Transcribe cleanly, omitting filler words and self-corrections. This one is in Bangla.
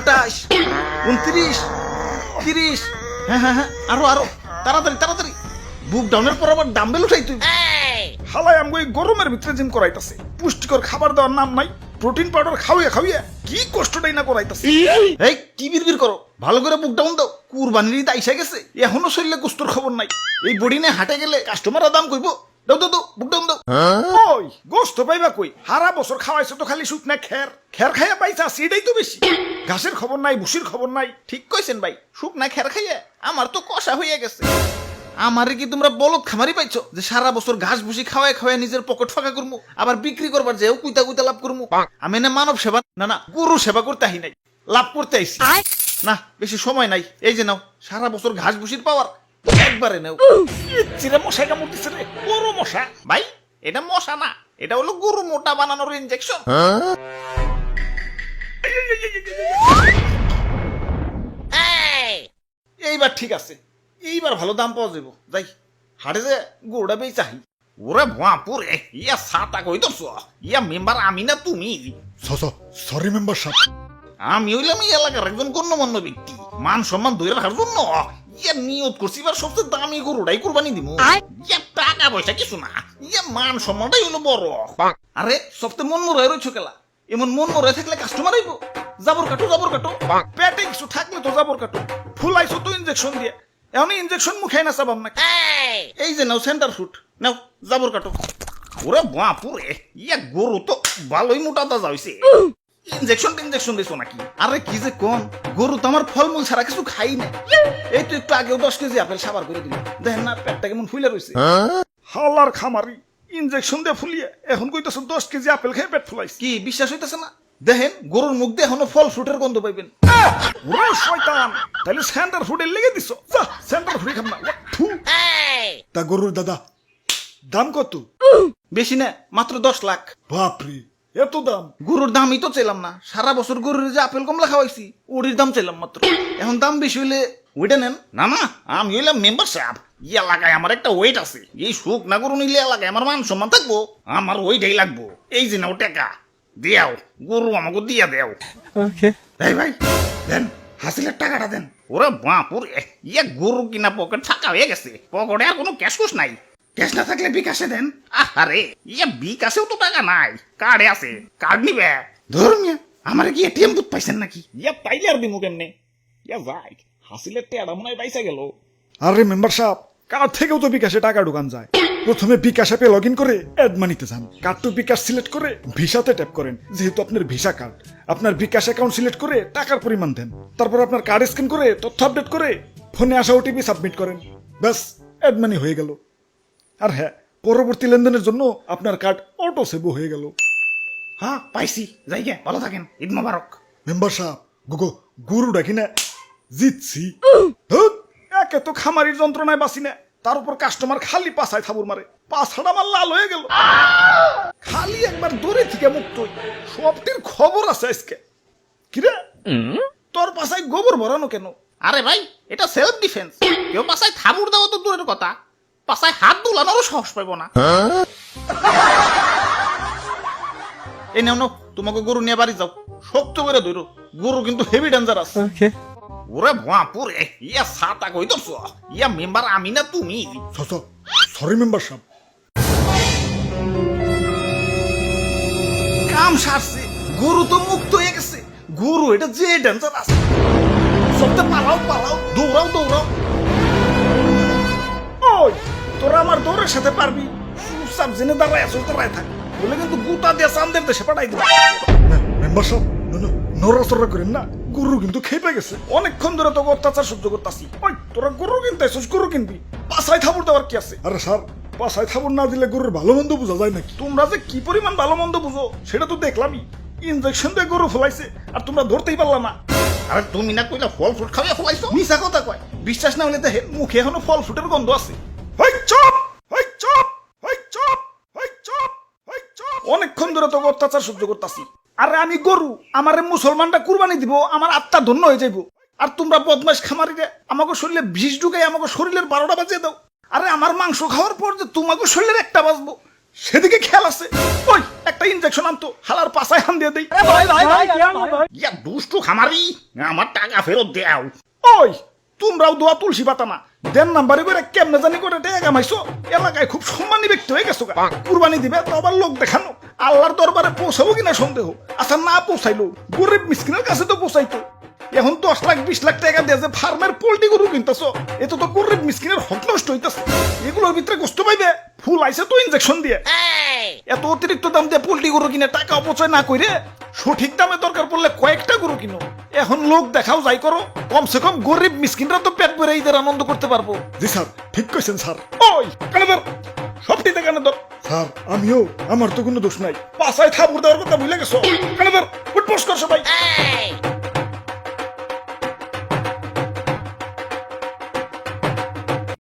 28, 29, 30। হ্যাঁ হ্যাঁ হ্যাঁ, আরো আরো, তাড়াতাড়ি তাড়াতাড়ি। বুক ডাউনের পর আবার ডাম্বেল উঠাই তুই। হালাই আমগো এই গরমের ভিতরে জিম করাইতাছে, পুষ্টিকর খাবার দেওয়ার নাম নাই, প্রোটিন পাউডার খাওয়াইয়া খাওয়াইয়া কি কষ্টটাই না করাইতাছে। এই কি বিড়বিড় করো, ভালো করে বুক ডাউন দাও। কুরবানির ঈদ আইসা গেছে, এখনো শরীরে গোস্তর খবর নাই। এই বডি নিয়ে হাটে গেলে কাস্টমাররা দাম কইব। দাও দাও দাও, বুক ডাউন দাও। ওই গোস্ত পাইবা কই? হারা বছর খাওয়াইছো তো খালি শুকনা খের, খের খাইয়া পাইছা সেটাই তো বেশি। ঘাসের খবর নাই, ভুসির খবর নাই। ঠিক কইছেন ভাই, শুকনা খের খাইয়া আমার তো কষা হইয়া গেছে। আমারে কি তোমরা বলদ খামারি পাইছো যে সারা বছর ঘাস ভুসি খাওয়ায় খাওয়ায় নিজের পকেট ফাঁকা করবো, আবার বিক্রি করবার যেও কুইতা কুইতা লাভ করবো? আমি না মানব সেবা না গরু সেবা করতে আহি নাই, লাভ করতে আইছি। না বেশি সময় নাই, এই যে নাও সারা বছর ঘাস ভুসির পাওয়ার, একবারে নাও। চিরে মশাই কামড় দিছে রে, বড় মশা। ভাই এটা মশা না, এটা হলো গরু মোটা বানানোর ইনজেকশন। এইবার ঠিক আছে, এইবার ভালো দাম পাওয়া যাবো। যাই হাটে যে গরুটা বেই চাহি। ওরে ভুয়াপুরে, ইয়া সাতা কই দছ, ইয়া মেম্বার আমি না তুমি? সরি মেম্বার সাহেব। আমি হইলাম এই এলাকার একজন গণ্যমান্য ব্যক্তি, মান সম্মান ধরে রাখার জন্য ইয়া নিয়ত করছি এবার সবচেয়ে দামি গরুটাই কুরবানি দিব। ইয়া টাকা পয়সা কিছু না, ইয়া মান সম্মানটাই হলো বড়। আরে সবচেয়ে মন মরাই রয়েছে খেলা, এমন মন মরাই থাকলে কাস্টমার আইব। জাবর কাটো জাবর কাটো, পেটে কিছু থাকলে তো জাবর কাটো। ফুলাইছো তো ইনজেকশন দিয়ে, এখন ইনজেকশন মুখে না চাবাম না। এই যে নাও সেন্টার ফুট, নাও জাবর কাটো। ওরে বাপুরে, ইয়া গরু তো ভালোই মোটা তাজা হইছে। ইনজেকশন দিছো নাকি? আরে কি যে কোন, গরু তো আমার ফলমূল ছাড়া কিছু খাই না। এই তো একটু আগেও 10 কেজি আপেল সাবার করে দিল, দেখেন না পেটটা কেমন ফুলে রয়েছে। হালার খামারি, ইনজেকশন দিয়ে ফুলিয়ে এখন কইতেছো 10 কেজি আপেল খেয়ে পেট ফুলাইছে। কি বিশ্বাস হইতেছে না? দেখেন গরুর মুখ দিয়ে এখনো ফল ফ্রুটের গন্ধ পাইবেন। ওরে শয়তান, তাহলে সেন্টার ফুডের লেগে দিছো। যা সেন্টার ফুডই খাম না। থু। তা গরুর দাদা দাম কত? বেশি না, মাত্র 10 লাখ। বাপরে, এত দাম? গরুর দামই তো চাইলাম না, সারা বছর গরুর যে আপেল কমলা খাওয়াইছি ওটির দাম চাইলাম মাত্র। এখন দাম বেশি হইলে ওইটা নেন। না না, আমি হইলাম মেম্বার সাহেব, এই এলাকায় আমার একটা ওয়েট আছে। এই সুখ না গরু নিলে এলাকায় আমার মান সম্মান থাকবো, আমার ওইটাই লাগবো। এই যে নাও টাকা দেও, গরু আমাকে দিয়া দেও। এই ভাই দেন, হাসিলের টাকাটা দেন। ওরে বাপুরে, ইয়া গরু কিনা পকেট ফাঁকা হয়ে গেছে, পকেটে আর কোনো ক্যাশ কুশ নাই। ক্যাশ না থাকলে বিকাশে দেন। আরে ইয়া বিকাশেও তো টাকা নাই, কার্ডে আছে, কার্ড নিবে। ধরুন আমার কি এটিএম বুথ পাইছেন নাকি? ইয়া পাইলে আর দিমু কেমনে? ইয়া ভাই হাসিলের টেয়াটা মনে হয় পাইসা গেল। আরে মেম্বার সাহেব, কার্ড থেকেও তো বিকাশে টাকা ঢুকান যায়। প্রথমে বিকাশ অ্যাপে লগ ইন করে অ্যাড মানিতে যান, কার্ড টু বিকাশ সিলেক্ট করে ভিসাতে ট্যাপ করেন। যেহেতু আপনার ভিসা কার্ড, আপনার বিকাশ অ্যাকাউন্ট সিলেক্ট করে টাকার পরিমাণ দেন। তারপর আপনার কার্ড স্ক্যান করে তথ্য আপডেট করে ফোনে আসা ওটিপি সাবমিট করেন। ব্যাস, অ্যাড মানি হয়ে গেল। আর হ্যাঁ, পরবর্তী লেনদেনের জন্য আপনার কার্ড অটো সেভও হয়ে গেল। হ্যাঁ পাইছি, যাই গে, ভালো থাকেন, ঈদ মোবারক। মেম্বার সাহেব, গরু ডাকি না জিতছি। একে তো খামারির যন্ত্রণায় বাঁচি না, তার উপর কাস্টমার খালি পাছায় থাবুর মারে, পাছাটা আমার লাল হয়ে গেল। খালি একবার দূরে থেকে মুক্ত হই, সবটির খবর আছে আজকে। কিরে তোর পাছায় গোবর ভরানো কেন? আরে ভাই এটা সেলফ ডিফেন্স, কেউ পাছায় থাবুর দেওয়া তো দূরের কথা, পাছায় হাত দুলানোরও সাহস পাইব না। এই নেও নাও, তোমাকে গরু নিয়ে বাড়ি যাও, শক্ত করে ধরো, গরু কিন্তু হেভি ডেঞ্জারাস। ওরে বাপুরে, ইয়া সাতা কই দছ, ইয়া মেম্বার আমি না তুমি? সরি মেম্বার সাহেব। কাম সারছে, গরু তো মুক্ত হয়ে গেছে। গরু এটা যে ডেঞ্জারাস, সবটা পালাও পালাও, দৌড়াও দৌড়াও। ওই তোরা আমার দৌড়ের সাথে পারবি? চুপচাপ জেনে দাঁড়ায় আসল দাঁড়ায় থাক, বলে কিন্তু গুতা দিয়ে চান্দের দেশে পাঠাই দিবি। মেম্বার সাহেব নড়াচড়া করেন না, গরু কিন্তু খেপে গেছে। অনেকক্ষণ ধরে তোকে অত্যাচার সহ্য করতেছি। ওই তোরা গরু কিনতে আসছিস, গরু কিনবি, পাছায় থাবুর দেওয়ার কি আছে? আরে স্যার, পাছায় থাবুর না দিলে গরুর ভালো মন্দ বোঝা যায় নাকি? তোমরা যে কি পরিমাণ ভালো মন্দ বুঝো সেটা তো দেখলামই। ইনজেকশন দিয়ে গরু ফলাইছে আর তোমরা ধরতেই পারলা না। আরে তুমি না কইলা ফল ফ্রুট খাওয়া ফলাইছো? মিছা কথা কয়, বিশ্বাস না হলে দেখে মুখে এখনো ফল ফ্রুটের গন্ধ আছে। অনেকক্ষণ ধরে তোকে অত্যাচার সহ্য করতেছি। আরে আমি গরু, আমারে মুসলমানরা কুরবানি দিব, আমার আত্মা ধন্য হয়ে যাইব। আর তোমরা বদমাশ খামারিরে আমাকে শরীরে বিষ ঢুকাই আমাকে শরীরের 12টা বাজিয়ে দাও। আরে আমার মাংস খাওয়ার পর যে তোমাকে শরীরের একটা বাজবো সেদিকে খেয়াল আছে। ওই একটা ইনজেকশন আনতো, হালার পাছায় হান দিয়ে দেই। ইয়া দুষ্টু খামারি, আমার টাকা ফেরত দেও। ওই তোমরাও দোয়া তুলসী পাতা না, দেন নাম্বারে করে কেমনে জানি করে টাকা কামাইছো, এলাকায় খুব সম্মানী ব্যক্তি হয়ে গেছো। কুরবানি দিবে তো আবার লোক দেখানো, আল্লাহর দরবারে পৌঁছাবো কিনা সন্দেহ। আচ্ছা না পৌঁছাইলো, গরিব মিসকিনের কাছে তো পৌঁছাইতো। এখন 10 লাখ 20 লাখ টাকা দিয়ে যে ফার্মের পোল্ট্রি গরু কিনতেছ, এত তো গরিব মিসকিনের হক নষ্ট হইতেছে। এগুলোর ভিতরে গোস্ত পাইবে, ফুল আইছে তো ইনজেকশন দিয়ে। এত অতিরিক্ত দাম দিয়ে পোল্ট্রি গরু কিনে টাকা অপচয় না করে সঠিক দামে দরকার পড়লে কয়েকটা গরু কিনো। এখন লোক দেখাও যাই করো, কমসে কম গরিব মিসকিনরা তো পেট ভরে ঈদের আনন্দ করতে পারবো। জি স্যার, ঠিক কইছেন স্যার। ওই কানে ধর, সবটিতে কানে ধর। স্যার আমিও, আমার তো কোনো দোষ নাই। পাছায় থাপুর দেওয়ার কথা ভুলে গেছো। কানে ধর, উঠবোস কর সবাই।